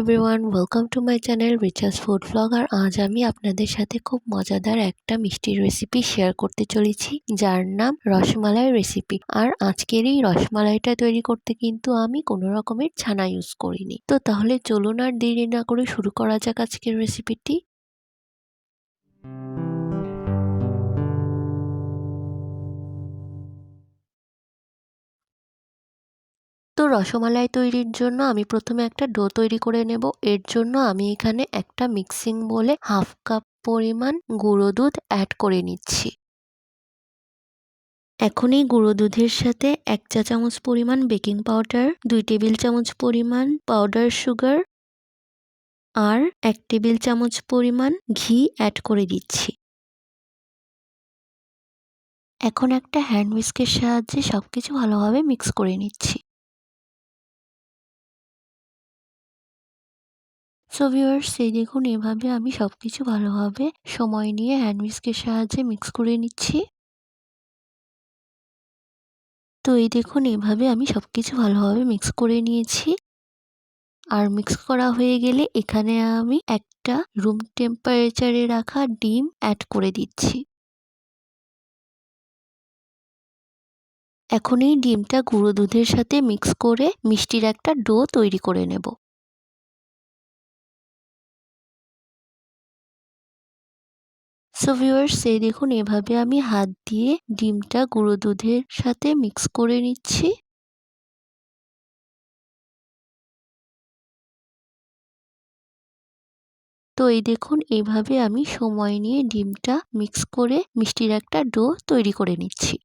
Everyone, welcome to my channel Richa's food blog. আর আজ আমি আপনাদের সাথে খুব মজাদার একটা মিষ্টির রেসিপি শেয়ার করতে চলেছি, যার নাম রসমালাই রেসিপি। আর আজকের এই রসমালাইটা তৈরি করতে কিন্তু আমি কোনো রকমের ছানা ইউজ করিনি। তো তাহলে চলুন আর দেরি না করে শুরু করা যাক আজকের রেসিপিটি। তো রসমালাই তৈরির জন্য আমি প্রথমে একটা ডো তৈরি করে নেব। এর জন্য আমি এখানে একটা মিক্সিং বোলে 1/2 কাপ পরিমাণ গুঁড়ো দুধ অ্যাড করে নিচ্ছি। এখন এই গুঁড়ো দুধের সাথে 1 চা চামচ পরিমাণ বেকিং পাউডার, 2 টেবিল চামচ পরিমাণ পাউডার সুগার আর 1 টেবিল চামচ পরিমাণ ঘি অ্যাড করে দিচ্ছি। এখন একটা হ্যান্ড হুইস্কের সাহায্যে সবকিছু ভালোভাবে মিক্স করে নিচ্ছি। সো ভিউয়ার্স, এই দেখুন এভাবে আমি সবকিছু ভালোভাবে সময় নিয়ে হ্যান্ড হুইস্কের সাহায্যে মিক্স করে নিচ্ছি। তো এই দেখুন এভাবে আমি সবকিছু ভালোভাবে মিক্স করে নিয়েছি। আর মিক্স করা হয়ে গেলে এখানে আমি একটা রুম টেম্পারেচারে রাখা ডিম অ্যাড করে দিচ্ছি। এখন এই ডিমটা গুঁড়ো দুধের সাথে মিক্স করে মিষ্টির একটা ডো তৈরি করে নেব। সো ভিউয়ার্স, এই দেখুন এভাবে আমি হাত দিয়ে ডিমটা গুঁড়ো দুধের সাথে মিক্স করে নিচ্ছি। তো এই দেখুন এইভাবে আমি সময় নিয়ে ডিমটা মিক্স করে মিষ্টির একটা ডো তৈরি করে নিচ্ছি।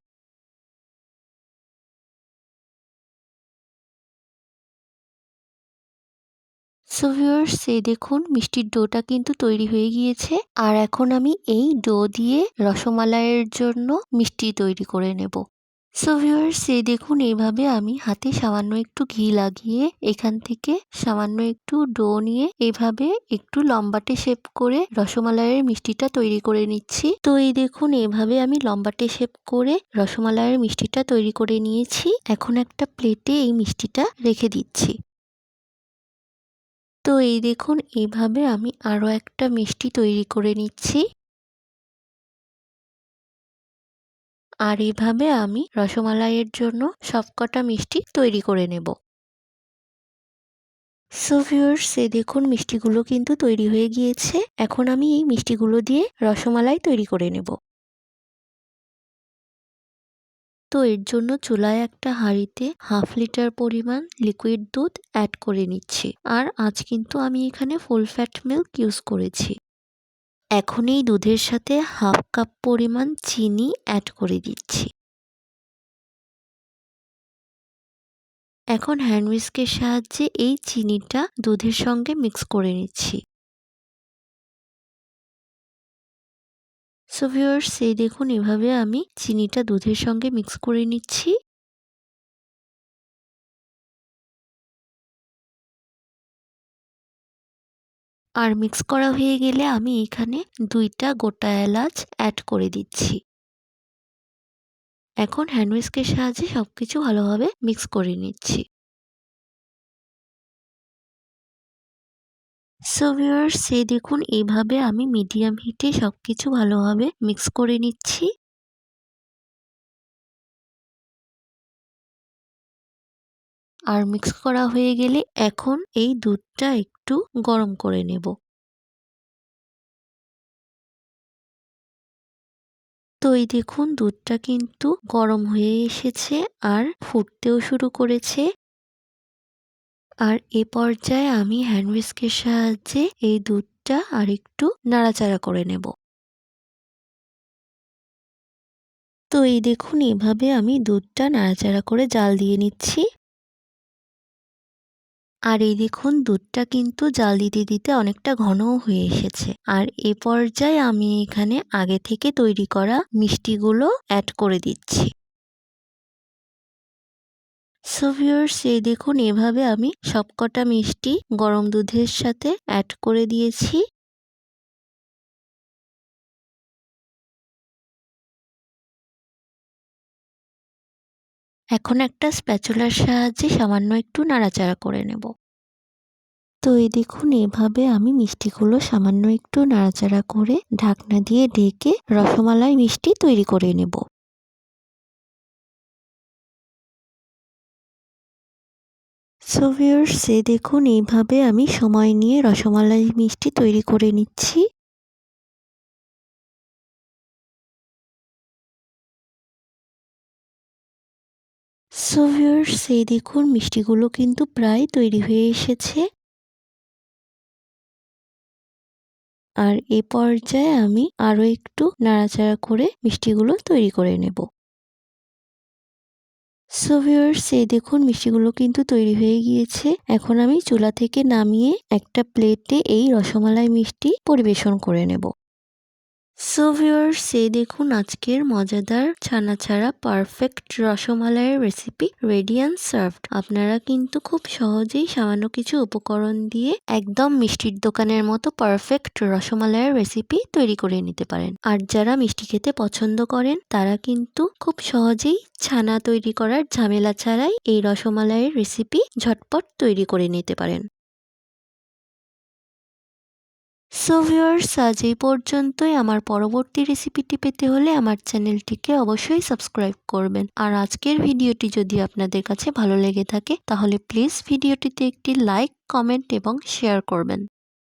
সো ভিউয়ার্স, এই দেখুন মিষ্টির ডোটা কিন্তু তৈরি হয়ে গিয়েছে। আর এখন আমি এই ডো দিয়ে রসমালাইয়ের জন্য মিষ্টি তৈরি করে নেব। সো ভিউয়ার্স, এই দেখুন এইভাবে আমি হাতে সামান্য একটু ঘি লাগিয়ে এখান থেকে সামান্য একটু ডো নিয়ে এভাবে একটু লম্বাটে শেপ করে রসমালাইয়ের মিষ্টিটা তৈরি করে নিচ্ছি। তো এই দেখুন এভাবে আমি লম্বাটে শেপ করে রসমালাইয়ের মিষ্টিটা তৈরি করে নিয়েছি। এখন একটা প্লেটে এই মিষ্টিটা রেখে দিচ্ছি। তো এই দেখুন এইভাবে আমি আরও একটা মিষ্টি তৈরি করে নিচ্ছি। আর এইভাবে আমি রসমালাইয়ের জন্য সবকটা মিষ্টি তৈরি করে নেব। সো ভিউয়ার্স, এই দেখুন মিষ্টিগুলো কিন্তু তৈরি হয়ে গিয়েছে। এখন আমি এই মিষ্টিগুলো দিয়ে রসমালাই তৈরি করে নেব। তো এর জন্য চুলায় একটা হাঁড়িতে 1/2 লিটার পরিমাণ লিকুইড দুধ অ্যাড করে নিচ্ছি। আর আজ কিন্তু আমি এখানে ফুল ফ্যাট মিল্ক ইউজ করেছি। এখন এই দুধের সাথে 1/2 কাপ পরিমাণ চিনি অ্যাড করে দিচ্ছি। এখন হ্যান্ড হুইস্কের সাহায্যে এই চিনিটা দুধের সঙ্গে মিক্স করে নিচ্ছি। সো ভিউয়ার্স, এই দেখুন এভাবে আমি চিনিটা দুধের সঙ্গে মিক্স করে নিচ্ছি। আর মিক্স করা হয়ে গেলে আমি এখানে 2টা গোটা এলাচ অ্যাড করে দিচ্ছি। এখন হ্যান্ড হুইস্কের সাহায্যে সবকিছু ভালোভাবে মিক্স করে নিচ্ছি। সো ভিউয়ার্স, এই দেখুন এইভাবে আমি মিডিয়াম হিটে সবকিছু ভালোভাবে মিক্স করে নিচ্ছি। আর মিক্স করা হয়ে গেলে এখন এই দুধটা একটু গরম করে নেব। তো এই দেখুন দুধটা কিন্তু গরম হয়ে এসেছে আর ফুটতেও শুরু করেছে। আর এ পর্যায়ে আমি হ্যান্ড হুইস্কের সাহায্যে এই দুধটা আরেকটু নাড়াচাড়া করে নেব। তো এই দেখুন এভাবে আমি দুধটা নাড়াচাড়া করে জাল দিয়ে নিচ্ছি। আর এই দেখুন দুধটা কিন্তু জাল দিতে দিতে অনেকটা ঘনও হয়ে এসেছে। আর এ পর্যায়ে আমি এখানে আগে থেকে তৈরি করা মিষ্টিগুলো অ্যাড করে দিচ্ছি। সো ভিউয়ার্স, এই দেখুন এভাবে আমি সবকটা মিষ্টি গরম দুধের সাথে অ্যাড করে দিয়েছি। এখন একটা স্প্যাচুলার সাহায্যে সামান্য একটু নাড়াচাড়া করে নেব। তো এই দেখুন এভাবে আমি মিষ্টিগুলো সামান্য একটু নাড়াচাড়া করে ঢাকনা দিয়ে ঢেকে রসমালাই মিষ্টি তৈরি করে নেব। সো ভিউয়ার্স এই দেখুন এইভাবে আমি সময় নিয়ে রসমালাই মিষ্টি তৈরি করে নিচ্ছি। সো ভিউয়ার্স এই দেখুন মিষ্টিগুলো কিন্তু প্রায় তৈরি হয়ে এসেছে। আর এ পর্যায়ে আমি আরো একটু নাড়াচাড়া করে মিষ্টিগুলো তৈরি করে নেব। সো ভিউয়ার্স এই দেখুন মিষ্টিগুলো কিন্তু তৈরি হয়ে গিয়েছে। এখন আমি চুলা থেকে নামিয়ে একটা প্লেটে এই রসমালাই মিষ্টি পরিবেশন করে নেব। সো ভিউয়ার্স এই দেখুন আজকের মজাদার ছানা ছাড়া পারফেক্ট রসমালাইয়ের রেসিপি রেডি অ্যান্ড সার্ভড। আপনারা কিন্তু খুব সহজেই সামান্য কিছু উপকরণ দিয়ে একদম মিষ্টির দোকানের মতো পারফেক্ট রসমালাইয়ের রেসিপি তৈরি করে নিতে পারেন। আর যারা মিষ্টি খেতে পছন্দ করেন তারা কিন্তু খুব সহজেই ছানা তৈরি করার ঝামেলা ছাড়াই এই রসমালাইয়ের রেসিপি ঝটপট তৈরি করে নিতে পারেন। সো ভিউয়ার্স আজ এই পর্যন্তই। আমার পরবর্তী রেসিপিটি পেতে হলে আমার চ্যানেলটিকে অবশ্যই সাবস্ক্রাইব করবেন। আর আজকের ভিডিওটি যদি আপনাদের কাছে ভালো লেগে থাকে তাহলে প্লিজ ভিডিওটিতে একটি লাইক, কমেন্ট এবং শেয়ার করবেন।